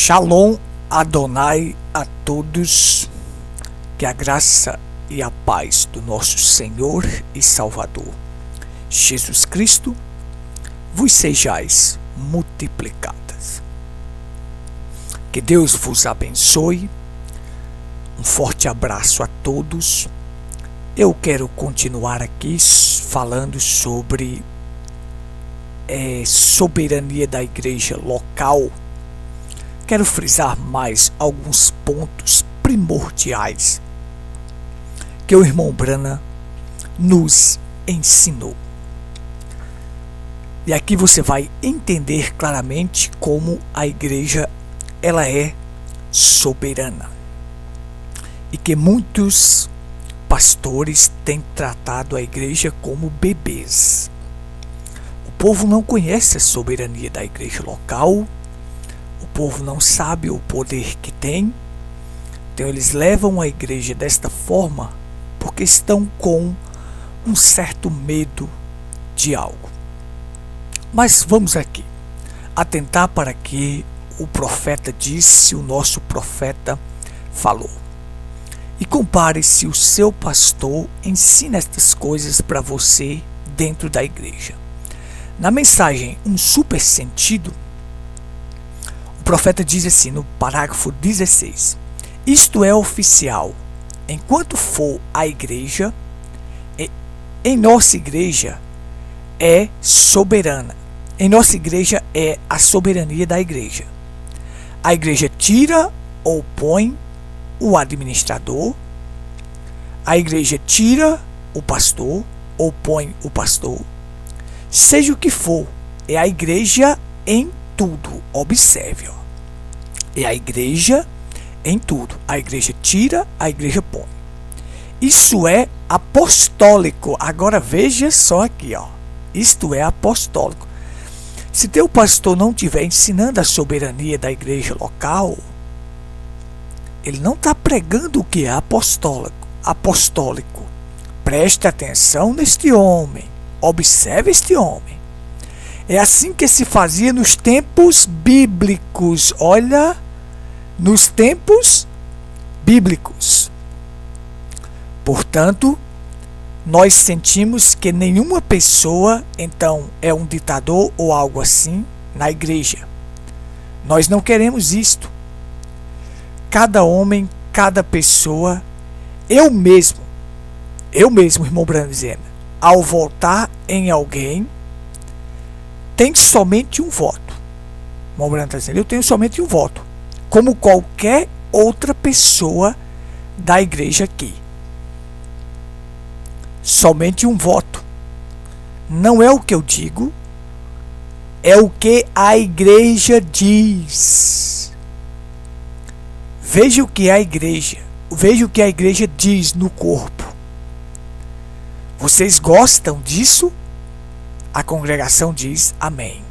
Shalom Adonai a todos, que a graça e a paz do nosso Senhor e Salvador Jesus Cristo vos sejais multiplicadas. Que Deus vos abençoe. Um forte abraço a todos. Eu quero continuar aqui falando sobre soberania da igreja local. Quero frisar mais alguns pontos primordiais que o irmão Branham nos ensinou. E aqui você vai entender claramente como a igreja ela é soberana. E que muitos pastores têm tratado a igreja como bebês. O povo não conhece a soberania da igreja local. O povo não sabe o poder que tem. Então eles levam a igreja desta forma porque estão com um certo medo de algo. Mas vamos aqui atentar para que o profeta disse, o nosso profeta falou. E compare se o seu pastor ensina estas coisas para você dentro da igreja. Na mensagem Um Super Sentido, o profeta diz assim no parágrafo 16: isto é oficial, enquanto for a igreja, em nossa igreja é soberana. Em nossa igreja é a soberania da igreja. A igreja tira ou põe o administrador. A igreja tira o pastor ou põe o pastor. Seja o que for, é a igreja em tudo. Observe, ó. É a igreja em tudo. A igreja tira, a igreja põe. Isso é apostólico. Agora veja só aqui, ó. Isto é apostólico. Se teu pastor não estiver ensinando a soberania da igreja local, ele não está pregando o que é apostólico. Preste atenção neste homem. Observe este homem. É assim que se fazia nos tempos bíblicos. Olha, nos tempos bíblicos. Portanto, nós sentimos que nenhuma pessoa, então, é um ditador ou algo assim na igreja. Nós não queremos isto. Cada homem, cada pessoa, eu mesmo, irmão Branham dizendo, ao votar em alguém, tem somente um voto. Irmão Branham está dizendo, eu tenho somente um voto, como qualquer outra pessoa da igreja aqui. Somente um voto. Não é o que eu digo, é o que a igreja diz. Veja o que a igreja diz no corpo. Vocês gostam disso? A congregação diz amém.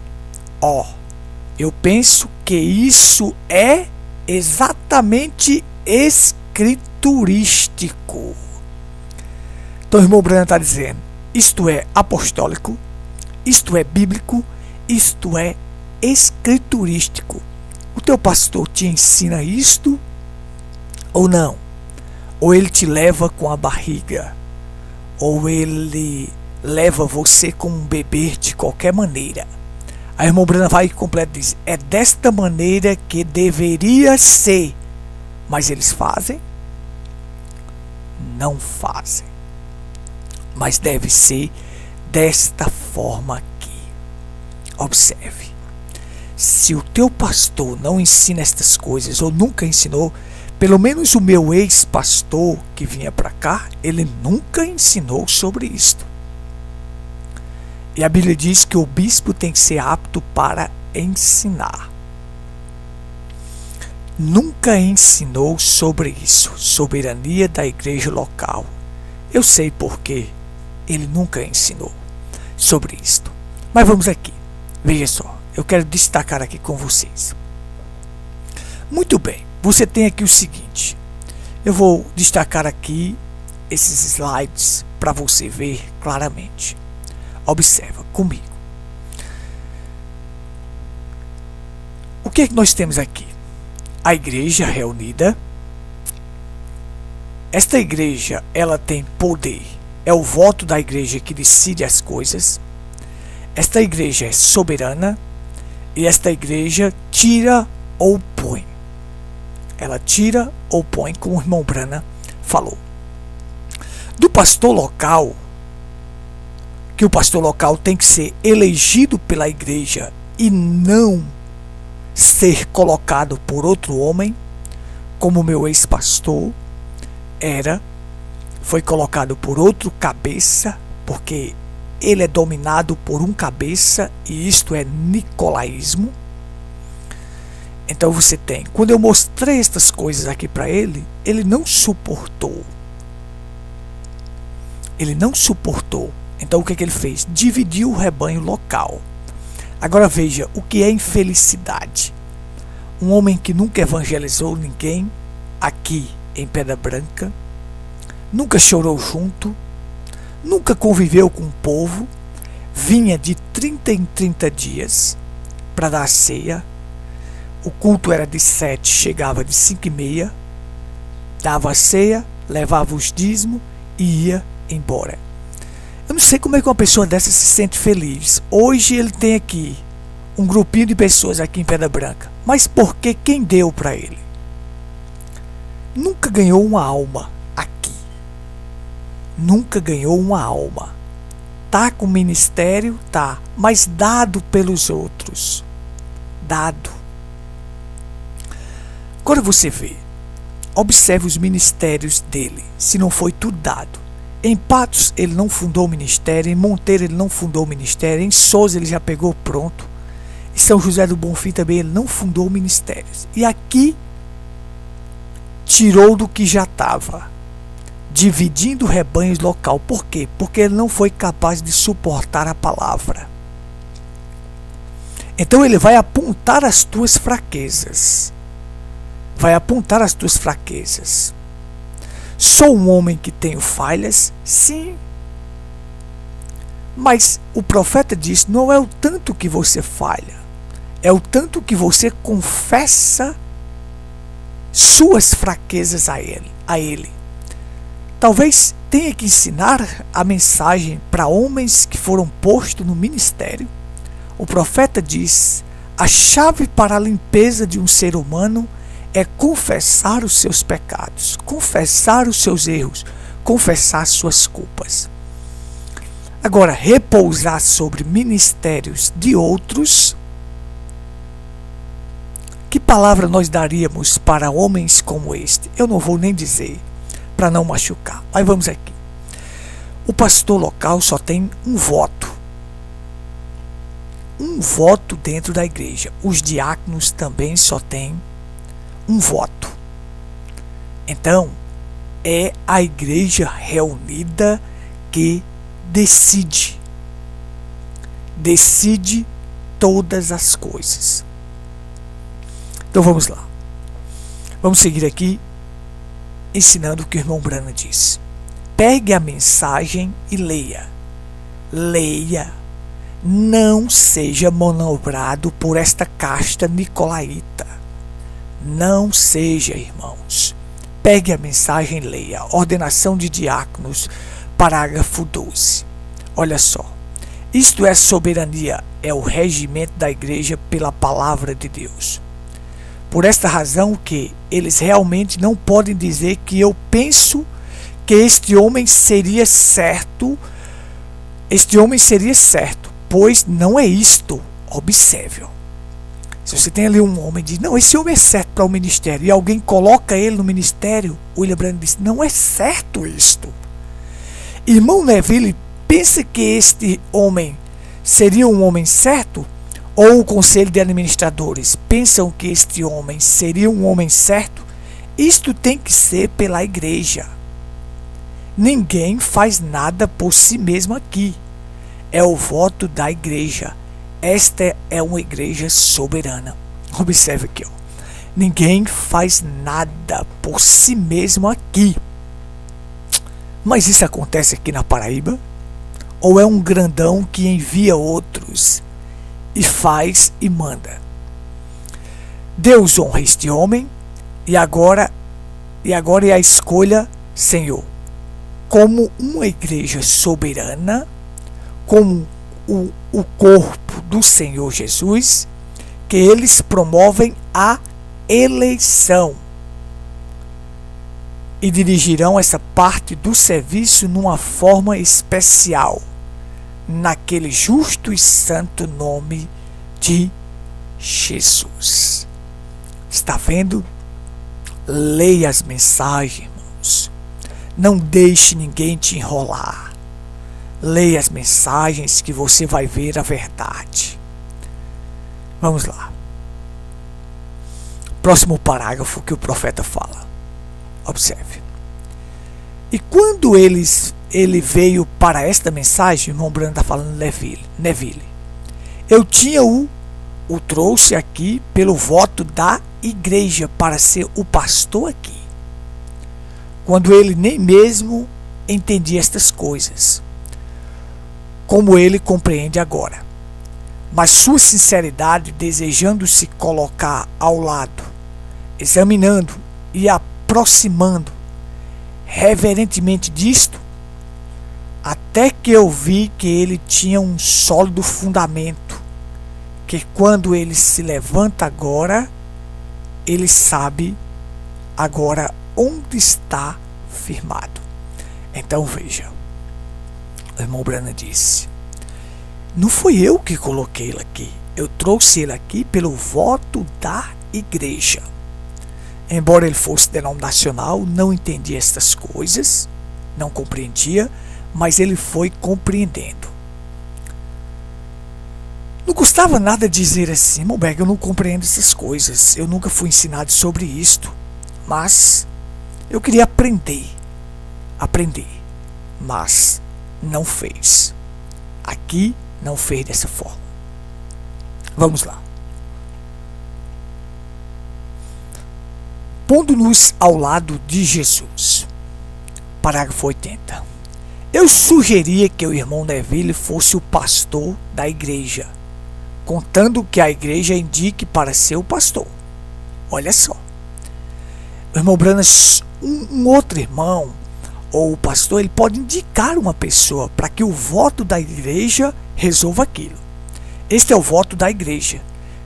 Eu penso que isso é exatamente escriturístico. Então o irmão Branham está dizendo, isto é apostólico, isto é bíblico, isto é escriturístico. O teu pastor te ensina isto ou não? Ou ele te leva com a barriga? Ou ele leva você como um bebê de qualquer maneira? Aí o irmão Branham vai completo e diz, é desta maneira que deveria ser. Mas eles fazem? Não fazem. Mas deve ser desta forma aqui. Observe. Se o teu pastor não ensina estas coisas, ou nunca ensinou, pelo menos o meu ex-pastor que vinha para cá, ele nunca ensinou sobre isto. E a Bíblia diz que o bispo tem que ser apto para ensinar. Nunca ensinou sobre isso, soberania da igreja local. Eu sei porque ele nunca ensinou sobre isto. Mas vamos aqui. Veja só. Eu quero destacar aqui com vocês. Muito bem. Você tem aqui o seguinte. Eu vou destacar aqui esses slides para você ver claramente. Observa comigo. O que é que nós temos aqui? a igreja reunida. Esta igreja, ela tem poder. É o voto da igreja que decide as coisas. Esta igreja é soberana. E esta igreja tira ou põe. Ela tira ou põe, como o irmão Brana falou. Do pastor local, que o pastor local tem que ser elegido pela igreja e não ser colocado por outro homem, como meu ex-pastor foi colocado por outro cabeça, porque ele é dominado por um cabeça, e isto é nicolaísmo. Então você tem, quando eu mostrei estas coisas aqui para ele, ele não suportou. Ele não suportou. Então o que ele fez? Dividiu o rebanho local. Agora veja o que é infelicidade. Um homem que nunca evangelizou ninguém aqui em Pedra Branca, nunca chorou junto, nunca conviveu com o povo, vinha de 30 em 30 dias para dar a ceia. O culto era de 7, chegava de 5:30, dava a ceia, levava os dízimos e ia embora. Eu não sei como é que uma pessoa dessa se sente feliz. Hoje ele tem aqui um grupinho de pessoas aqui em Pedra Branca, mas por que quem deu para ele? Nunca ganhou uma alma aqui. Nunca ganhou uma alma. Tá com o ministério, tá, mas dado pelos outros. Dado. Agora você vê, observe os ministérios dele, se não foi tudo dado. Em Patos ele não fundou o ministério, em Monteiro ele não fundou o ministério, em Sousa ele já pegou pronto, em São José do Bonfim também ele não fundou ministérios. E aqui tirou do que já estava, dividindo rebanhos local. Por quê? Porque ele não foi capaz de suportar a palavra. Então ele vai apontar as tuas fraquezas. Vai apontar as tuas fraquezas. Sou um homem que tenho falhas? Sim. Mas o profeta diz, não é o tanto que você falha, é o tanto que você confessa suas fraquezas a ele. Talvez tenha que ensinar a mensagem para homens que foram postos no ministério. O profeta diz, a chave para a limpeza de um ser humano é confessar os seus pecados, confessar os seus erros, confessar suas culpas. Agora, repousar sobre ministérios de outros, que palavra nós daríamos para homens como este? Eu não vou nem dizer, para não machucar. Mas vamos aqui. O pastor local só tem um voto. Um voto dentro da igreja. Os diáconos também só têm um voto. Então, é a igreja reunida que decide todas as coisas. Então vamos lá. Vamos seguir aqui ensinando o que o irmão Brana diz. Pegue a mensagem e leia. Leia. Não seja manobrado por esta casta nicolaíta. Não seja, irmãos. Pegue a mensagem e leia. Ordenação de diáconos, parágrafo 12. Olha só. Isto é soberania, é o regimento da igreja pela palavra de Deus. Por esta razão que eles realmente não podem dizer que eu penso que este homem seria certo, pois não é isto. Observe. Se você tem ali um homem e diz, não, esse homem é certo para o ministério, e alguém coloca ele no ministério, o William Branham diz, não é certo isto. Irmão Neville pensa que este homem seria um homem certo? Ou o conselho de administradores pensam que este homem seria um homem certo? Isto tem que ser pela igreja. Ninguém faz nada por si mesmo aqui. É o voto da igreja. Esta é uma igreja soberana. Observe aqui, ó. Ninguém faz nada por si mesmo aqui. Mas isso acontece aqui na Paraíba? Ou é um grandão que envia outros e faz e manda? Deus honra este homem e agora é a escolha, Senhor, como uma igreja soberana, como o corpo do Senhor Jesus, que eles promovem a eleição e dirigirão essa parte do serviço numa forma especial, naquele justo e santo nome de Jesus. Está vendo? Leia as mensagens, irmãos. Não deixe ninguém te enrolar. Leia as mensagens que você vai ver a verdade. Vamos lá. Próximo parágrafo que o profeta fala. Observe. E quando ele veio para esta mensagem, o irmão Branham está falando Neville. Eu tinha o trouxe aqui pelo voto da igreja para ser o pastor aqui. Quando ele nem mesmo entendia estas coisas, como ele compreende agora. Mas sua sinceridade, desejando se colocar ao lado, examinando e aproximando reverentemente disto, até que eu vi que ele tinha um sólido fundamento, que quando ele se levanta agora, ele sabe agora onde está firmado. Então veja, o irmão Branham disse: não fui eu que coloquei ele aqui, eu trouxe ele aqui pelo voto da igreja. Embora ele fosse denominacional, não entendia estas coisas, não compreendia, mas ele foi compreendendo. Não custava nada dizer assim: irmão Berg, eu não compreendo essas coisas, eu nunca fui ensinado sobre isto, mas eu queria aprender, mas não fez. Aqui não fez dessa forma. Vamos lá. Pondo-nos ao lado de Jesus. Parágrafo 80. Eu sugeria que o irmão Neville fosse o pastor da igreja, contando que a igreja indique para ser o pastor. Olha só. O irmão Branham, um outro irmão, ou o pastor, ele pode indicar uma pessoa para que o voto da igreja resolva aquilo. Este é o voto da igreja,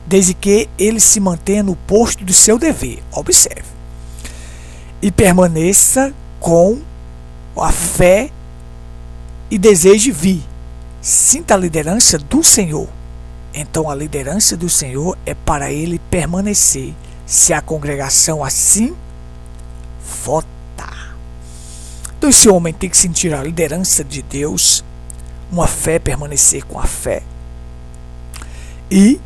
desde que ele se mantenha no posto do seu dever. Observe. E permaneça com a fé e deseje vir. Sinta a liderança do Senhor. Então a liderança do Senhor é para ele permanecer, se a congregação assim votar. Então esse homem tem que sentir a liderança de Deus, uma fé, permanecer com a fé. E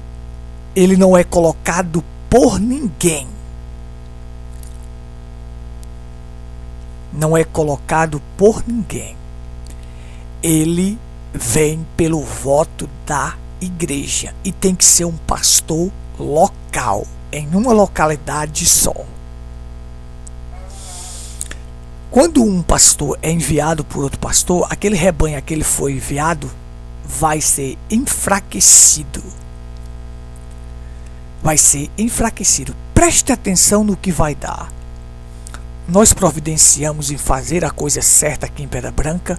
ele não é colocado por ninguém. Não é colocado por ninguém. Ele vem pelo voto da igreja e tem que ser um pastor local, em uma localidade só. Quando um pastor é enviado por outro pastor, aquele rebanho a que ele foi enviado vai ser enfraquecido. Vai ser enfraquecido. Preste atenção no que vai dar. Nós providenciamos em fazer a coisa certa aqui em Pedra Branca,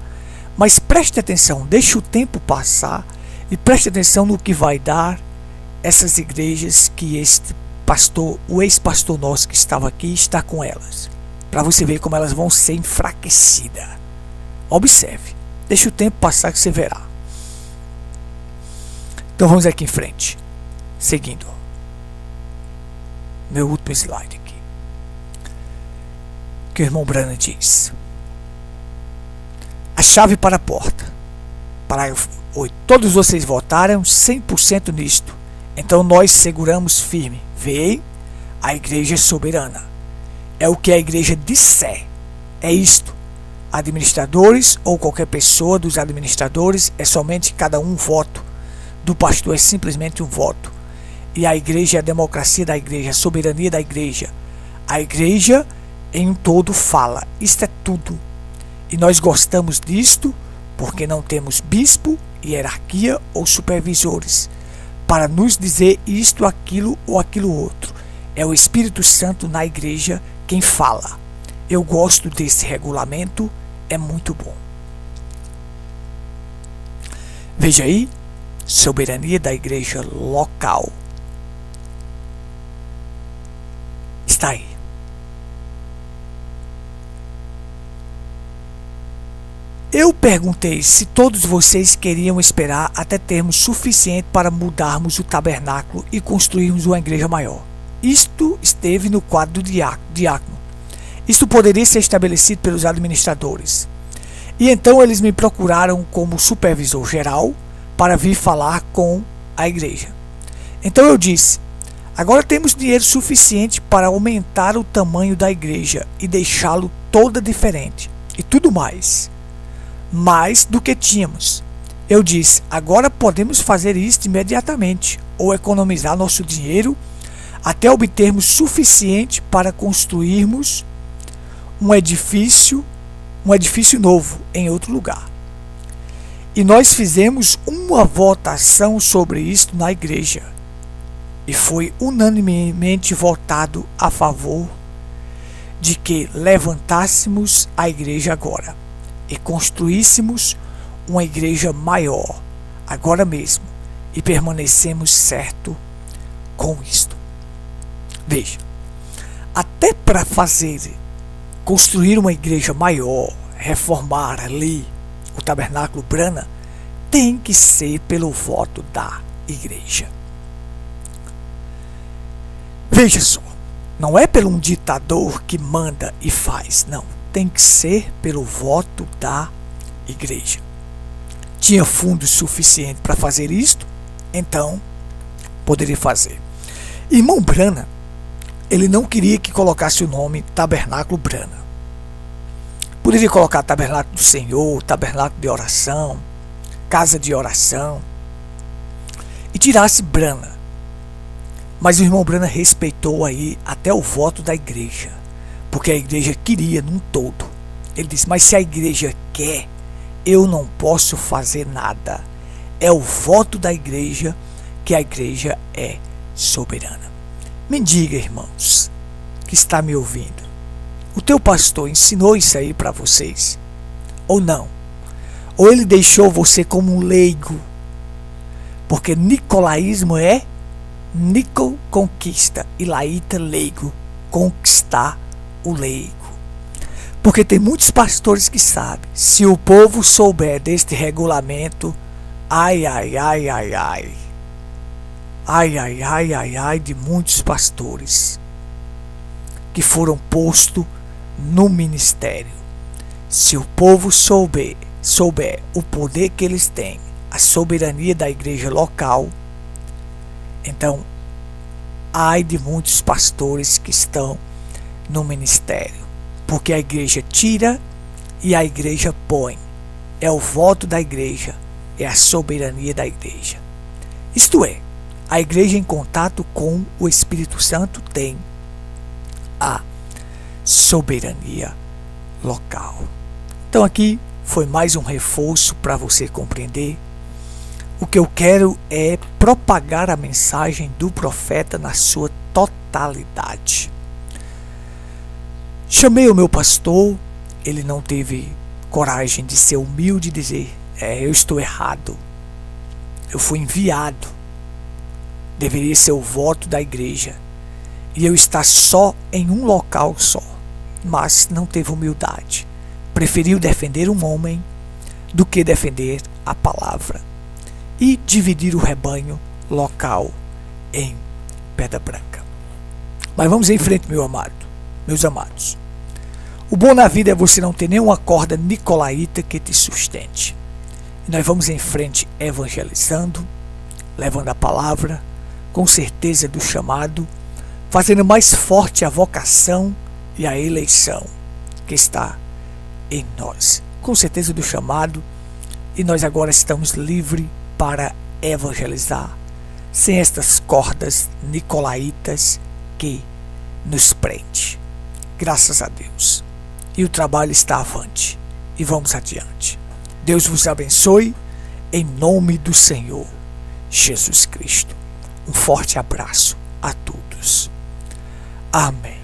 mas preste atenção, deixe o tempo passar e preste atenção no que vai dar essas igrejas que este pastor, o ex-pastor nosso que estava aqui, está com elas, para você ver como elas vão ser enfraquecidas. Observe, deixe o tempo passar que você verá. Então vamos aqui em frente, seguindo. Meu último slide aqui. Que o irmão Branham diz: a chave para a porta. Parágrafo 8. Todos vocês votaram 100% nisto. Então nós seguramos firme. Veem, a igreja é soberana. É o que a igreja disser. É isto. Administradores ou qualquer pessoa dos administradores é somente cada um voto. Do pastor é simplesmente um voto. E a igreja é a democracia da igreja, a soberania da igreja. A igreja em um todo fala. Isto é tudo. E nós gostamos disto porque não temos bispo, hierarquia ou supervisores para nos dizer isto, aquilo ou aquilo outro. É o Espírito Santo na igreja quem fala. Eu gosto desse regulamento, é muito bom. Veja aí, soberania da igreja local. Está aí. Eu perguntei se todos vocês queriam esperar até termos suficiente para mudarmos o tabernáculo e construirmos uma igreja maior. Isto esteve no quadro do diácono. Isto poderia ser estabelecido pelos administradores. E então eles me procuraram como supervisor geral para vir falar com a igreja. Então eu disse: agora temos dinheiro suficiente para aumentar o tamanho da igreja e deixá-lo toda diferente e tudo mais do que tínhamos. Eu disse: agora podemos fazer isso imediatamente ou economizar nosso dinheiro até obtermos suficiente para construirmos um edifício novo em outro lugar. E nós fizemos uma votação sobre isso na igreja e foi unanimemente votado a favor de que levantássemos a igreja agora e construíssemos uma igreja maior agora mesmo, e permanecemos certo com isto. Veja, até para construir uma igreja maior, reformar ali o tabernáculo Brana, tem que ser pelo voto da igreja. Veja só, não é pelo um ditador que manda e faz, não. Tem que ser pelo voto da igreja. Tinha fundo suficiente para fazer isto, então poderia fazer. Irmão Brana, ele não queria que colocasse o nome Tabernáculo Brana. Poderia colocar Tabernáculo do Senhor, Tabernáculo de Oração, Casa de Oração, e tirasse Brana. Mas o irmão Brana respeitou aí até o voto da igreja, porque a igreja queria num todo. Ele disse: mas se a igreja quer, eu não posso fazer nada. É o voto da igreja, que a igreja é soberana. Me diga, irmãos, que está me ouvindo, o teu pastor ensinou isso aí para vocês? Ou não? Ou ele deixou você como um leigo? Porque nicolaísmo é Nico conquista e laíta leigo, conquistar o leigo. Porque tem muitos pastores que sabem, se o povo souber deste regulamento, ai de muitos pastores que foram postos no ministério. Se o povo souber o poder que eles têm, a soberania da igreja local, então ai de muitos pastores que estão no ministério, porque a igreja tira e a igreja põe. É o voto da igreja, é a soberania da igreja. Isto é, a igreja em contato com o Espírito Santo tem a soberania local. Então aqui foi mais um reforço para você compreender. O que eu quero é propagar a mensagem do profeta na sua totalidade. Chamei o meu pastor, ele não teve coragem de ser humilde e dizer: eu estou errado, eu fui enviado, deveria ser o voto da igreja, e eu estar só em um local só. Mas não teve humildade, preferiu defender um homem do que defender a palavra e dividir o rebanho local em Pedra Branca. Mas vamos em frente, meus amados. O bom na vida é você não ter nenhuma corda nicolaíta que te sustente. E nós vamos em frente evangelizando, levando a palavra, com certeza do chamado, fazendo mais forte a vocação e a eleição que está em nós. Com certeza do chamado, e nós agora estamos livres para evangelizar, sem estas cordas nicolaítas que nos prende. Graças a Deus. E o trabalho está avante. E vamos adiante. Deus vos abençoe, em nome do Senhor Jesus Cristo. Um forte abraço a todos. Amém.